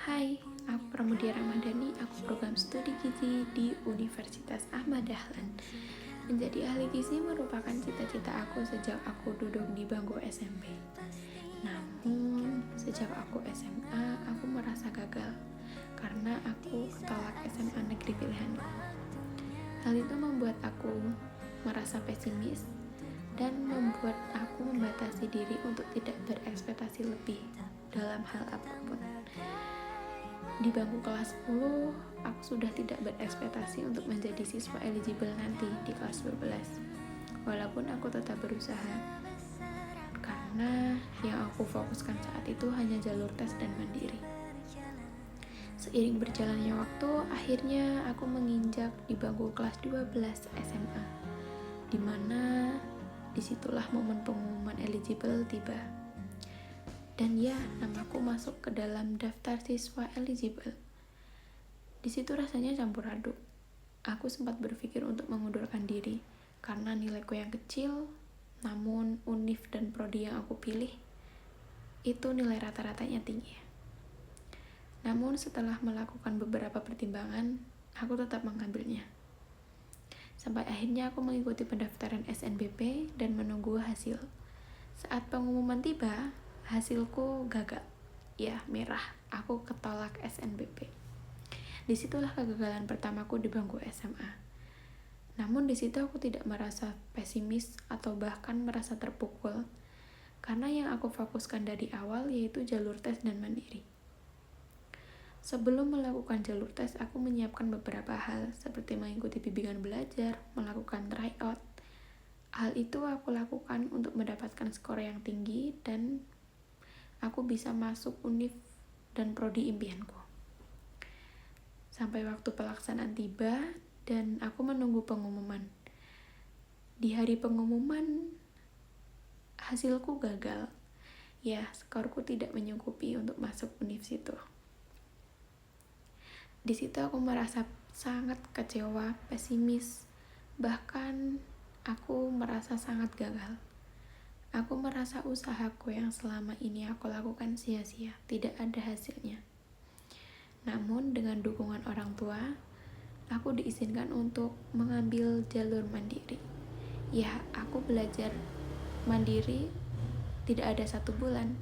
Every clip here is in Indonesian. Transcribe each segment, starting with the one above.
Hai, aku Pramudia Ramadhani, aku program studi gizi di Universitas Ahmad Dahlan. Menjadi ahli gizi merupakan cita-cita aku sejak aku duduk di bangku SMP. Namun, sejak aku SMA, aku merasa gagal karena aku ketolak SMA negeri pilihanku. Hal itu membuat aku merasa pesimis dan membuat aku membatasi diri untuk tidak berekspektasi lebih dalam hal apapun. Di bangku kelas 10, aku sudah tidak berekspektasi untuk menjadi siswa eligible nanti di kelas 12. Walaupun aku tetap berusaha, karena yang aku fokuskan saat itu hanya jalur tes dan mandiri. Seiring berjalannya waktu, akhirnya aku menginjak di bangku kelas 12 SMA, di mana disitulah momen pengumuman eligible tiba. Dan ya, namaku masuk ke dalam daftar siswa eligible. Di situ rasanya campur aduk. Aku sempat berpikir untuk mengundurkan diri karena nilaiku yang kecil, namun univ dan prodi yang aku pilih itu nilai rata-ratanya tinggi. Namun setelah melakukan beberapa pertimbangan, aku tetap mengambilnya. Sampai akhirnya aku mengikuti pendaftaran SNBP dan menunggu hasil. Saat pengumuman tiba, hasilku gagal. Ya, merah. Aku ketolak SNBP. Disitulah kegagalan pertamaku di bangku SMA. Namun di situ aku tidak merasa pesimis atau bahkan merasa terpukul, karena yang aku fokuskan dari awal yaitu jalur tes dan mandiri. Sebelum melakukan jalur tes, aku menyiapkan beberapa hal seperti mengikuti bimbingan belajar, melakukan tryout. Hal itu aku lakukan untuk mendapatkan skor yang tinggi dan aku bisa masuk univ dan prodi impianku. Sampai waktu pelaksanaan tiba dan aku menunggu pengumuman. Di hari pengumuman, hasilku gagal. Ya, skorku tidak menyanggupi untuk masuk univ situ. Di situ aku merasa sangat kecewa, pesimis, bahkan aku merasa sangat gagal. Aku merasa usahaku yang selama ini aku lakukan sia-sia, tidak ada hasilnya. Namun dengan dukungan orang tua, aku diizinkan untuk mengambil jalur mandiri. Ya, aku belajar mandiri tidak ada 1 bulan,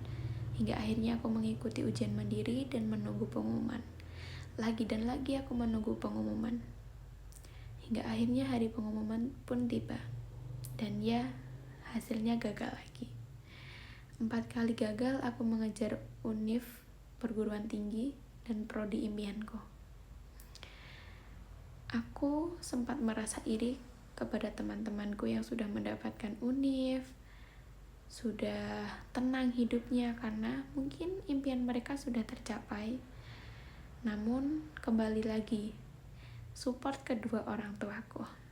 hingga akhirnya aku mengikuti ujian mandiri dan menunggu pengumuman. Lagi dan lagi aku menunggu pengumuman. Hingga akhirnya hari pengumuman pun tiba. Dan ya, hasilnya gagal lagi. 4 kali gagal aku mengejar univ perguruan tinggi dan prodi impianku. Aku sempat merasa iri kepada teman-temanku yang sudah mendapatkan univ, sudah tenang hidupnya karena mungkin impian mereka sudah tercapai. Namun kembali lagi, support kedua orang tuaku.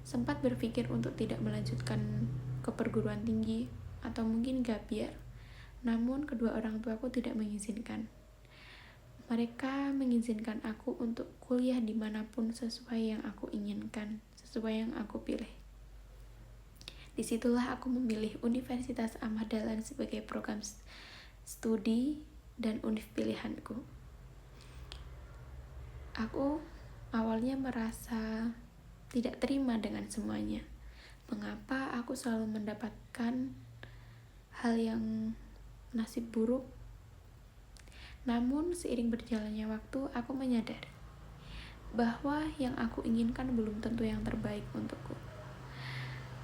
Sempat berpikir untuk tidak melanjutkan ke perguruan tinggi atau mungkin gap year, namun kedua orang tuaku tidak mengizinkan. Mereka mengizinkan aku untuk kuliah dimanapun sesuai yang aku inginkan, sesuai yang aku pilih. Disitulah aku memilih Universitas Ahmad Dahlan sebagai program studi dan univ pilihanku. Aku awalnya merasa tidak terima dengan semuanya. Mengapa aku selalu mendapatkan hal yang nasib buruk? Namun seiring berjalannya waktu, aku menyadari bahwa yang aku inginkan belum tentu yang terbaik untukku.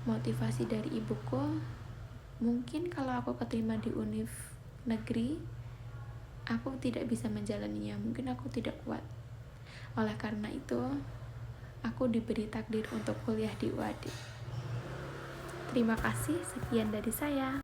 Motivasi dari ibuku, mungkin kalau aku keterima di univ negeri, aku tidak bisa menjalaninya, mungkin aku tidak kuat. Oleh karena itu, aku diberi takdir untuk kuliah di UAD. Terima kasih, sekian dari saya.